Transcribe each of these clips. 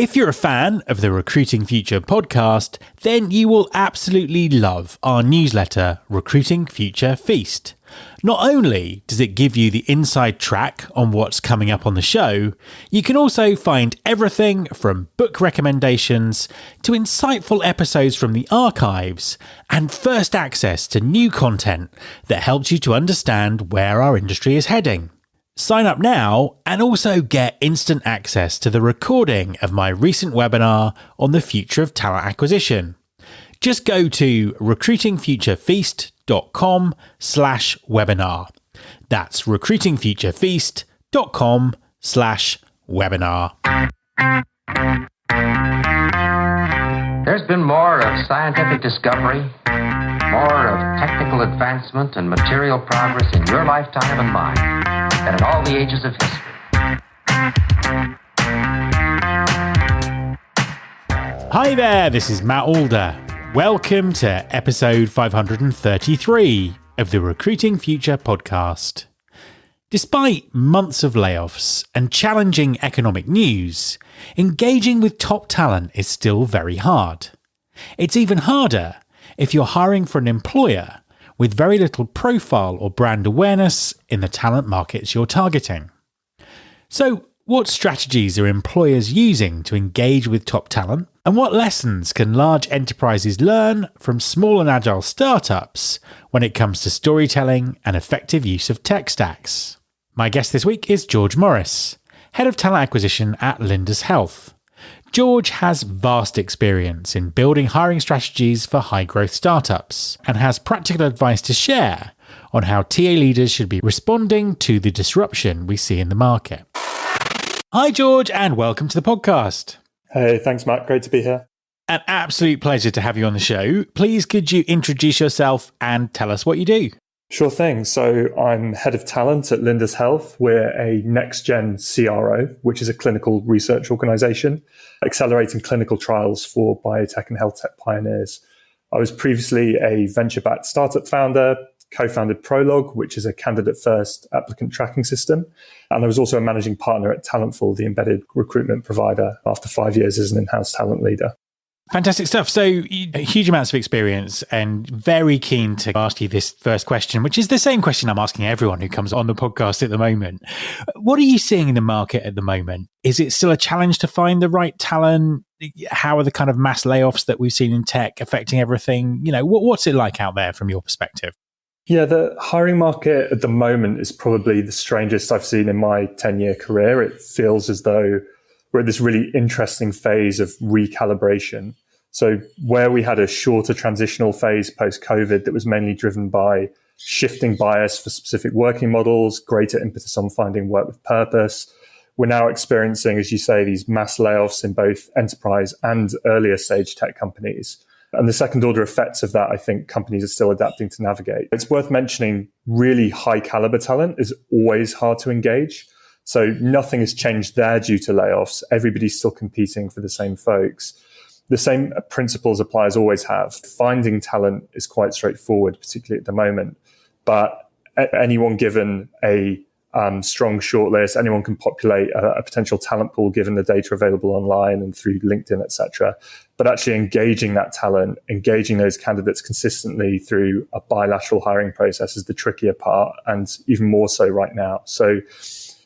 If you're a fan of the Recruiting Future podcast, then you will absolutely love our newsletter, Recruiting Future Feast. Not only does it give you the inside track on what's coming up on the show, you can also find everything from book recommendations to insightful episodes from the archives and first access to new content that helps you to understand where our industry is heading. Sign up now and also get instant access to the recording of my recent webinar on the future of talent acquisition. Just go to recruitingfuturefeast.com/webinar. That's recruitingfuturefeast.com/webinar. There's been more of scientific discovery, more of technical advancement and material progress in your lifetime and mine than in all the ages of history. Hi there, this is Matt Alder. Welcome to episode 533 of the Recruiting Future podcast. Despite months of layoffs and challenging economic news, engaging with top talent is still very hard. It's even harder if you're hiring for an employer with very little profile or brand awareness in the talent markets you're targeting. So, what strategies are employers using to engage with top talent? And what lessons can large enterprises learn from small and agile startups when it comes to storytelling and effective use of tech stacks? My guest this week is George Morris, Head of Talent Acquisition at Lindus Health. George has vast experience in building hiring strategies for high-growth startups and has practical advice to share on how TA leaders should be responding to the disruption we see in the market. Hi, George, and welcome to the podcast. Hey, thanks, Matt. Great to be here. An absolute pleasure to have you on the show. Please, could you introduce yourself and tell us what you do? Sure thing. So I'm head of talent at Lindus Health. We're a next-gen CRO, which is a clinical research organization, accelerating clinical trials for biotech and health tech pioneers. I was previously a venture-backed startup founder, co-founded Prologue, which is a candidate-first applicant tracking system. And I was also a managing partner at Talentful, the embedded recruitment provider, after 5 years as an in-house talent leader. Fantastic stuff. So huge amounts of experience, and very keen to ask you this first question, which is the same question I'm asking everyone who comes on the podcast at the moment. What are you seeing in the market at the moment? Is it still a challenge to find the right talent? How are the kind of mass layoffs that we've seen in tech affecting everything? You know, what's it like out there from your perspective? Yeah, the hiring market at the moment is probably the strangest I've seen in my 10-year career. It feels as though we're at this really interesting phase of recalibration. So where we had a shorter transitional phase post-COVID that was mainly driven by shifting bias for specific working models, greater impetus on finding work with purpose, we're now experiencing, as you say, these mass layoffs in both enterprise and earlier stage tech companies. And the second order effects of that, I think companies are still adapting to navigate. It's worth mentioning really high caliber talent is always hard to engage. So nothing has changed there due to layoffs. Everybody's still competing for the same folks. The same principles apply as always have. Finding talent is quite straightforward, particularly at the moment. But anyone given a strong shortlist, anyone can populate a potential talent pool given the data available online and through LinkedIn, etc. But actually engaging that talent, engaging those candidates consistently through a bilateral hiring process is the trickier part, and even more so right now. So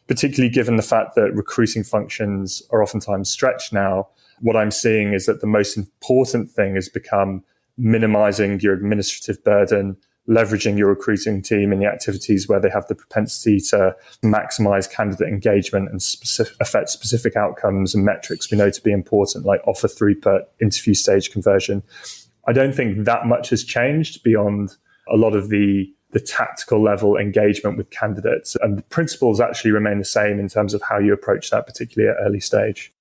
particularly given the fact that recruiting functions are oftentimes stretched now, what I'm seeing is that the most important thing has become minimizing your administrative burden, leveraging your recruiting team in the activities where they have the propensity to maximize candidate engagement and affect specific outcomes and metrics we know to be important, like offer throughput, interview stage conversion. I don't think that much has changed beyond a lot of the tactical level engagement with candidates. And the principles actually remain the same in terms of how you approach that, particularly at early stage.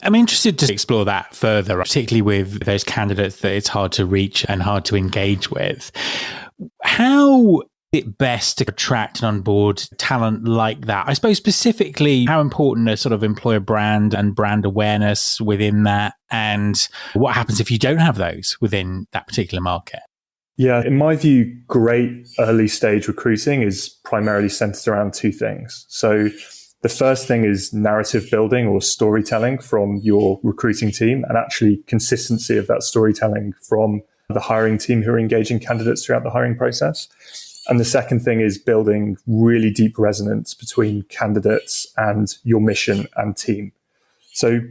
I'm interested to explore that further, particularly with those candidates that it's hard to reach and hard to engage with. How is it best to attract and onboard talent like that? I suppose specifically how important is sort of employer brand and brand awareness within that, and what happens if you don't have those within that particular market? Yeah, in my view, great early stage recruiting is primarily centered around two things. So The first thing is narrative building or storytelling from your recruiting team, and actually consistency of that storytelling from the hiring team who are engaging candidates throughout the hiring process. And the second thing is building really deep resonance between candidates and your mission and team. So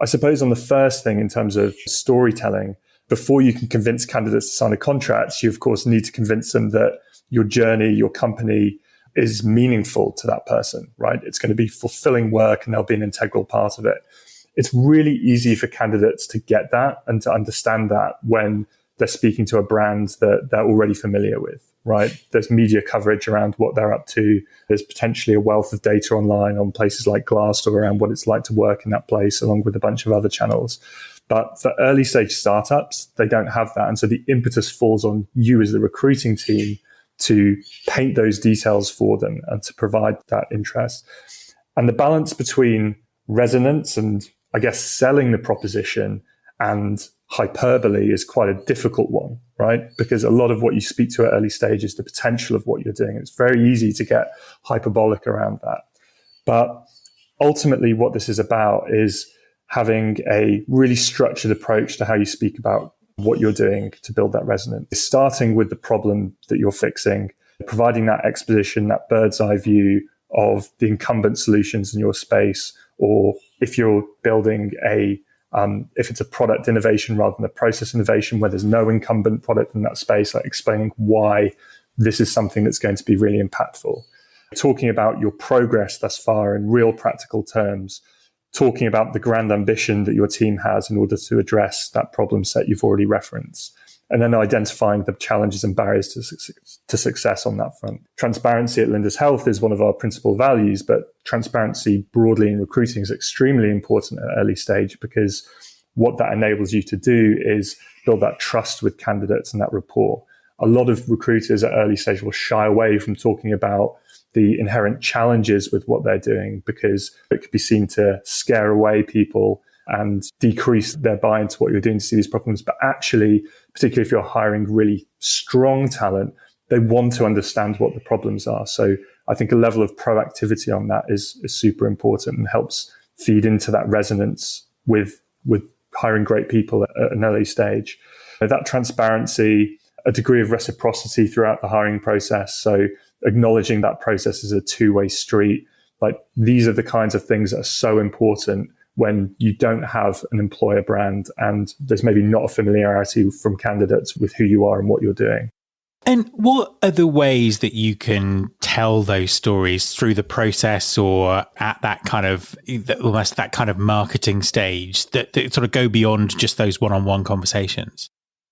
I suppose on the first thing, in terms of storytelling, before you can convince candidates to sign a contract, you of course need to convince them that your journey, your company is meaningful to that person, right? It's going to be fulfilling work and they'll be an integral part of it. It's really easy for candidates to get that and to understand that when they're speaking to a brand that they're already familiar with, right? There's media coverage around what they're up to. There's potentially a wealth of data online on places like Glassdoor around what it's like to work in that place, along with a bunch of other channels. But for early stage startups, they don't have that. And so the impetus falls on you as the recruiting team to paint those details for them and to provide that interest. And the balance between resonance and, I guess, selling the proposition and hyperbole is quite a difficult one, right? Because a lot of what you speak to at early stage is the potential of what you're doing. It's very easy to get hyperbolic around that. But ultimately, what this is about is having a really structured approach to how you speak about what you're doing to build that resonance. Starting with the problem that you're fixing, providing that exposition, that bird's eye view of the incumbent solutions in your space, or if you're building if it's a product innovation rather than a process innovation where there's no incumbent product in that space, like explaining why this is something that's going to be really impactful. Talking about your progress thus far in real practical terms, talking about the grand ambition that your team has in order to address that problem set you've already referenced, and then identifying the challenges and barriers to success on that front. Transparency at Lindus Health is one of our principal values, but transparency broadly in recruiting is extremely important at early stage, because what that enables you to do is build that trust with candidates and that rapport. A lot of recruiters at early stage will shy away from talking about the inherent challenges with what they're doing, because it could be seen to scare away people and decrease their buy-in to what you're doing to see these problems. But actually, particularly if you're hiring really strong talent, they want to understand what the problems are. So I think a level of proactivity on that is super important and helps feed into that resonance with hiring great people at an early stage. That transparency, a degree of reciprocity throughout the hiring process. So acknowledging that process is a two-way street. Like, these are the kinds of things that are so important when you don't have an employer brand and there's maybe not a familiarity from candidates with who you are and what you're doing. And what are the ways that you can tell those stories through the process or at that kind of, almost that kind of marketing stage that sort of go beyond just those one-on-one conversations?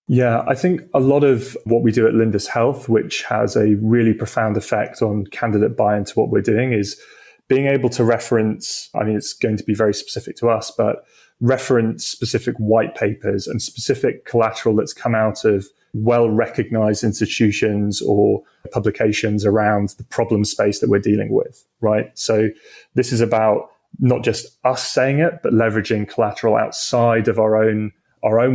Yeah, I think a lot of what we do at Lindus Health, which has a really profound effect on candidate buy-in to what we're doing, is being able to reference, I mean, it's going to be very specific to us, but reference specific white papers and specific collateral that's come out of well-recognized institutions or publications around the problem space that we're dealing with, right? So this is about not just us saying it, but leveraging collateral outside of our own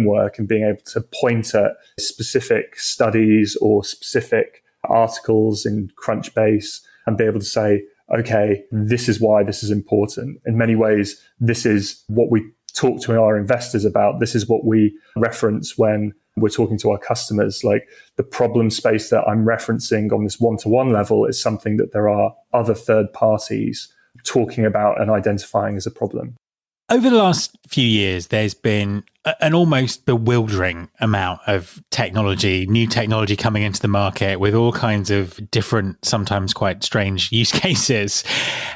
work and being able to point at specific studies or specific articles in Crunchbase and be able to say, okay, this is why this is important. In many ways, this is what we talk to our investors about. This is what we reference when we're talking to our customers. Like, the problem space that I'm referencing on this one-to-one level is something that there are other third parties talking about and identifying as a problem. Over the last few years, there's been an almost bewildering amount of technology, new technology coming into the market with all kinds of different, sometimes quite strange use cases.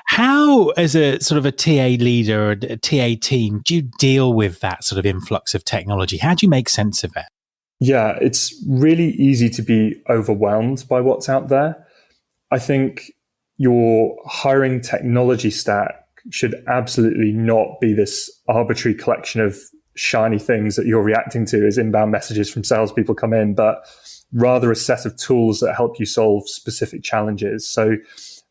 How, as a sort of a TA leader or a TA team, do you deal with that sort of influx of technology? How do you make sense of it? Yeah, it's really easy to be overwhelmed by what's out there. I think your hiring technology stack should absolutely not be this arbitrary collection of shiny things that you're reacting to as inbound messages from salespeople come in, but rather a set of tools that help you solve specific challenges. So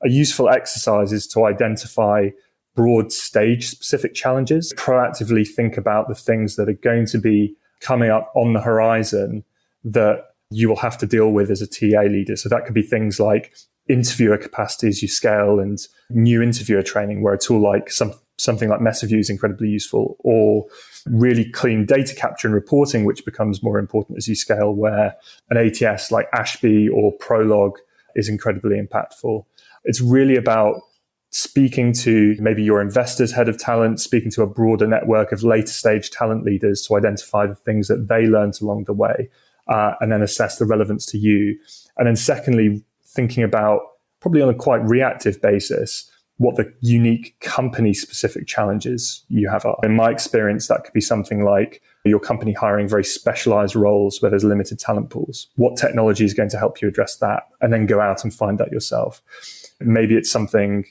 a useful exercise is to identify broad stage specific challenges, proactively think about the things that are going to be coming up on the horizon that you will have to deal with as a TA leader. So that could be things like interviewer capacity as you scale, and new interviewer training, where a tool like something like MessaView is incredibly useful, or really clean data capture and reporting, which becomes more important as you scale, where an ATS like Ashby or Prolog is incredibly impactful. It's really about speaking to maybe your investors' head of talent, speaking to a broader network of later stage talent leaders to identify the things that they learned along the way, and then assess the relevance to you. And then secondly, thinking about, probably on a quite reactive basis, what the unique company-specific challenges you have are. In my experience, that could be something like your company hiring very specialized roles where there's limited talent pools. What technology is going to help you address that? And then go out and find that yourself. Maybe it's something,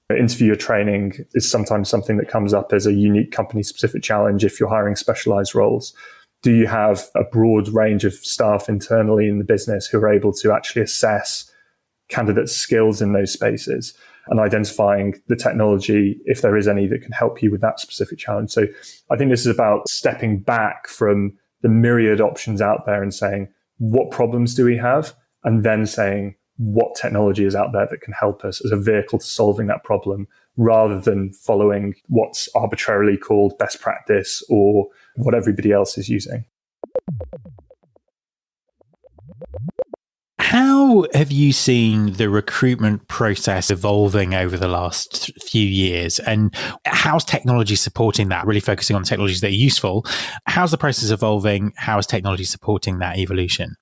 interviewer training is sometimes something that comes up as a unique company-specific challenge if you're hiring specialized roles. Do you have a broad range of staff internally in the business who are able to actually assess candidates' skills in those spaces, and identifying the technology, if there is any, that can help you with that specific challenge? So I think this is about stepping back from the myriad options out there and saying, what problems do we have? And then saying, what technology is out there that can help us as a vehicle to solving that problem, rather than following what's arbitrarily called best practice or what everybody else is using. How have you seen the recruitment process evolving over the last few years? And how's technology supporting that? Really focusing on technologies that are useful. How's the process evolving? How is technology supporting that evolution?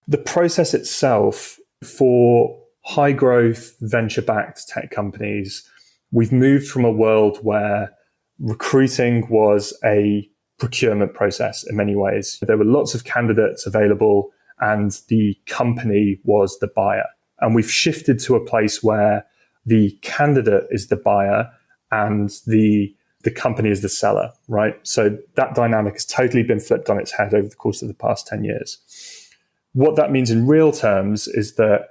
The process itself, for high growth, venture backed tech companies, we've moved from a world where recruiting was a procurement process in many ways. There were lots of candidates available, and the company was the buyer. And we've shifted to a place where the candidate is the buyer and the company is the seller, right? So that dynamic has totally been flipped on its head over the course of the past 10 years. What that means in real terms is that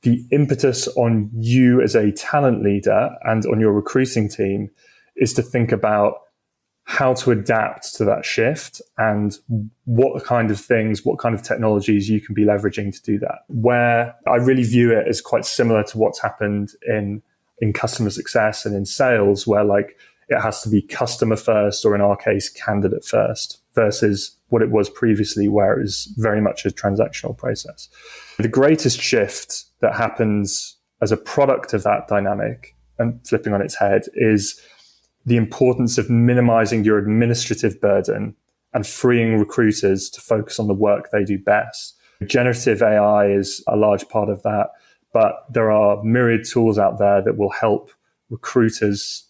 the impetus on you as a talent leader and on your recruiting team is to think about how to adapt to that shift and what kind of things, what kind of technologies you can be leveraging to do that. Where I really view it as quite similar to what's happened in customer success and in sales, where like it has to be customer first, or in our case, candidate first, versus what it was previously, where it was very much a transactional process. The greatest shift that happens as a product of that dynamic and flipping on its head is the importance of minimizing your administrative burden and freeing recruiters to focus on the work they do best. Generative AI is a large part of that, but there are myriad tools out there that will help recruiters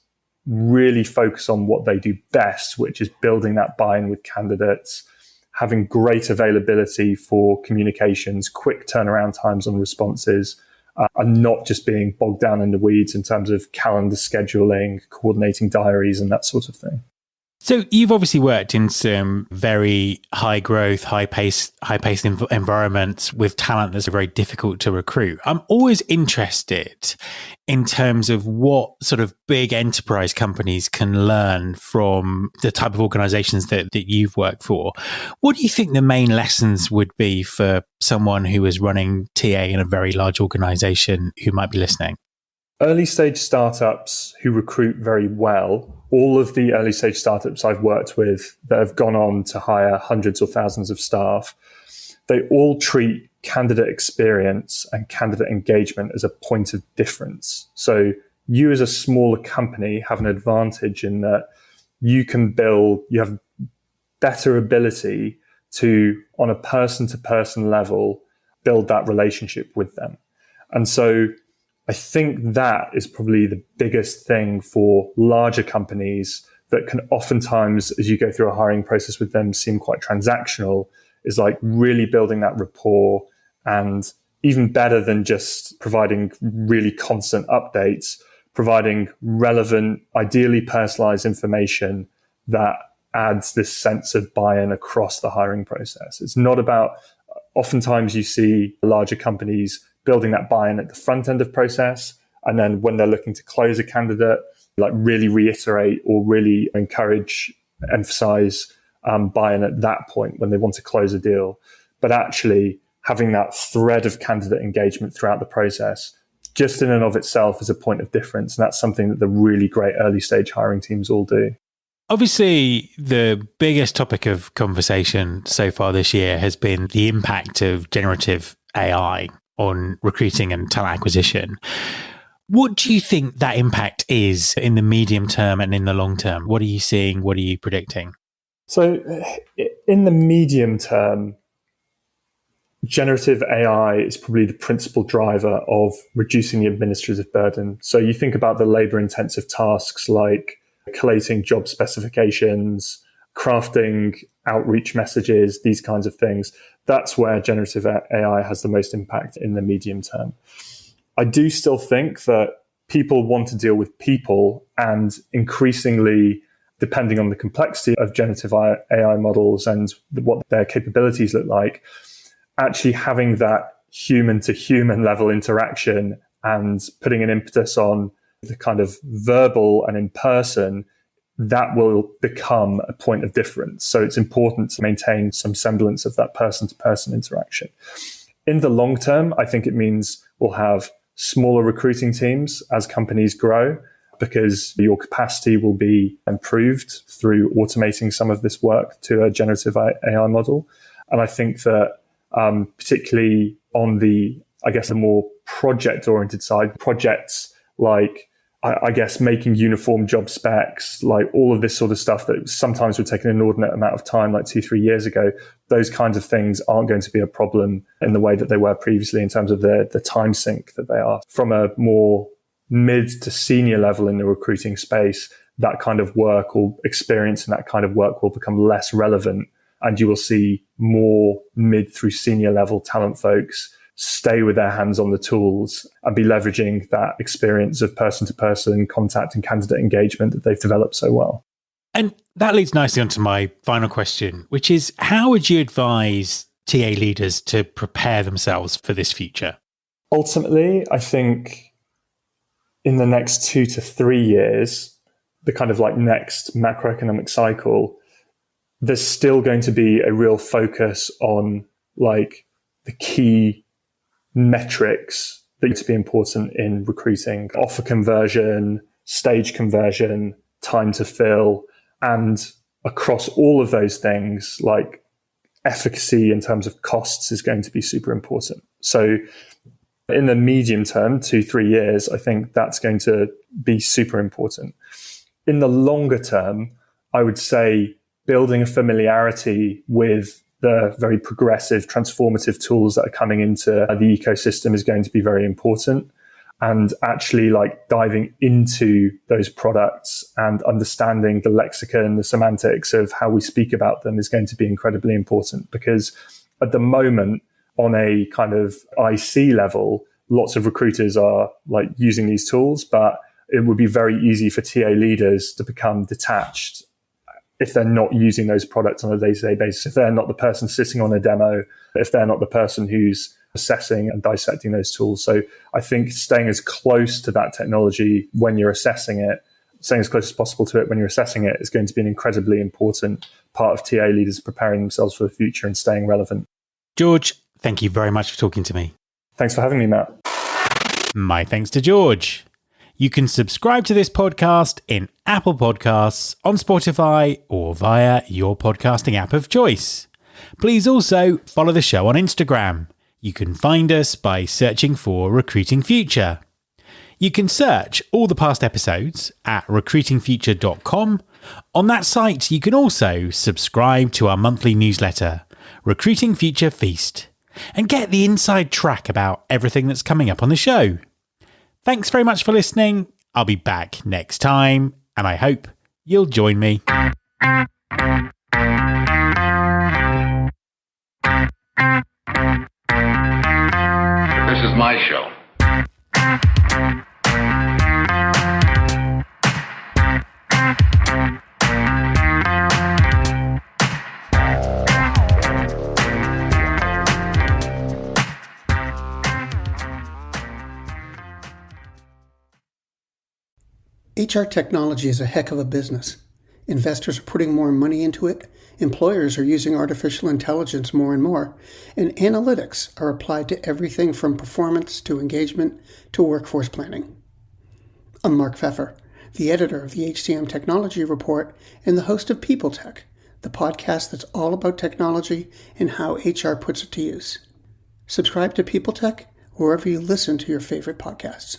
really focus on what they do best, which is building that buy-in with candidates, having great availability for communications, quick turnaround times on responses, and not just being bogged down in the weeds in terms of calendar scheduling, coordinating diaries, and that sort of thing. So you've obviously worked in some very high growth, high paced environments with talent that's very difficult to recruit. I'm always interested in terms of what sort of big enterprise companies can learn from the type of organizations that you've worked for. What do you think the main lessons would be for someone who is running TA in a very large organization who might be listening? Early stage startups who recruit very well, all of the early stage startups I've worked with that have gone on to hire hundreds or thousands of staff, they all treat candidate experience and candidate engagement as a point of difference. So you as a smaller company have an advantage in that you have better ability to, on a person-to-person level, build that relationship with them. And so I think that is probably the biggest thing for larger companies that can oftentimes, as you go through a hiring process with them, seem quite transactional, is like really building that rapport, and even better than just providing really constant updates, providing relevant, ideally personalized information that adds this sense of buy-in across the hiring process. It's not about, oftentimes you see larger companies building that buy-in at the front end of process, and then when they're looking to close a candidate, like really reiterate or really emphasize buy-in at that point when they want to close a deal. But actually having that thread of candidate engagement throughout the process, just in and of itself is a point of difference. And that's something that the really great early stage hiring teams all do. Obviously, the biggest topic of conversation so far this year has been the impact of generative AI on recruiting and talent acquisition. What do you think that impact is in the medium term and in the long term? What are you seeing? What are you predicting? So in the medium term, generative AI is probably the principal driver of reducing the administrative burden. So you think about the labor intensive tasks like collating job specifications, crafting outreach messages, these kinds of things. That's where generative AI has the most impact in the medium term. I do still think that people want to deal with people, and increasingly, depending on the complexity of generative AI models and what their capabilities look like, actually having that human to human level interaction and putting an impetus on the kind of verbal and in person, that will become a point of difference. So it's important to maintain some semblance of that person to person interaction. In the long term, I think it means we'll have smaller recruiting teams as companies grow, because your capacity will be improved through automating some of this work to a generative AI model. And I think that particularly on the, the more project-oriented side, projects like, making uniform job specs, like all of this sort of stuff that sometimes would take an inordinate amount of time, like 2-3 years ago, those kinds of things aren't going to be a problem in the way that they were previously in terms of the time sink that they are. From a more mid to senior level in the recruiting space, that kind of work or experience and that kind of work will become less relevant. And you will see more mid through senior level talent folks stay with their hands on the tools and be leveraging that experience of person-to-person contact and candidate engagement that they've developed so well. And that leads nicely onto my final question, which is, how would you advise TA leaders to prepare themselves for this future? Ultimately, I think in the next 2 to 3 years, the kind of like next macroeconomic cycle, there's still going to be a real focus on like the key metrics that need to be important in recruiting: offer conversion, stage conversion, time to fill. And across all of those things, like efficacy in terms of costs is going to be super important. So in the medium term, 2-3 years, I think that's going to be super important. In the longer term, I would say building a familiarity with the very progressive, transformative tools that are coming into the ecosystem is going to be very important. And actually like diving into those products and understanding the lexicon, the semantics of how we speak about them is going to be incredibly important, because at the moment on a kind of IC level, lots of recruiters are like using these tools, but it would be very easy for TA leaders to become detached if they're not using those products on a day-to-day basis, if they're not the person sitting on a demo, if they're not the person who's assessing and dissecting those tools. So I think staying as close to that technology when you're assessing it, staying as close as possible to it when you're assessing it, is going to be an incredibly important part of TA leaders preparing themselves for the future and staying relevant. George, thank you very much for talking to me. Thanks for having me, Matt. My thanks to George. You can subscribe to this podcast in Apple Podcasts, on Spotify, or via your podcasting app of choice. Please also follow the show on Instagram. You can find us by searching for Recruiting Future. You can search all the past episodes at recruitingfuture.com. On that site, you can also subscribe to our monthly newsletter, Recruiting Future Feast, and get the inside track about everything that's coming up on the show. Thanks very much for listening. I'll be back next time, and I hope you'll join me. This is my show. HR technology is a heck of a business. Investors are putting more money into it, employers are using artificial intelligence more and more, and analytics are applied to everything from performance to engagement to workforce planning. I'm Mark Pfeffer, the editor of the HCM Technology Report and the host of People Tech, the podcast that's all about technology and how HR puts it to use. Subscribe to People Tech wherever you listen to your favorite podcasts.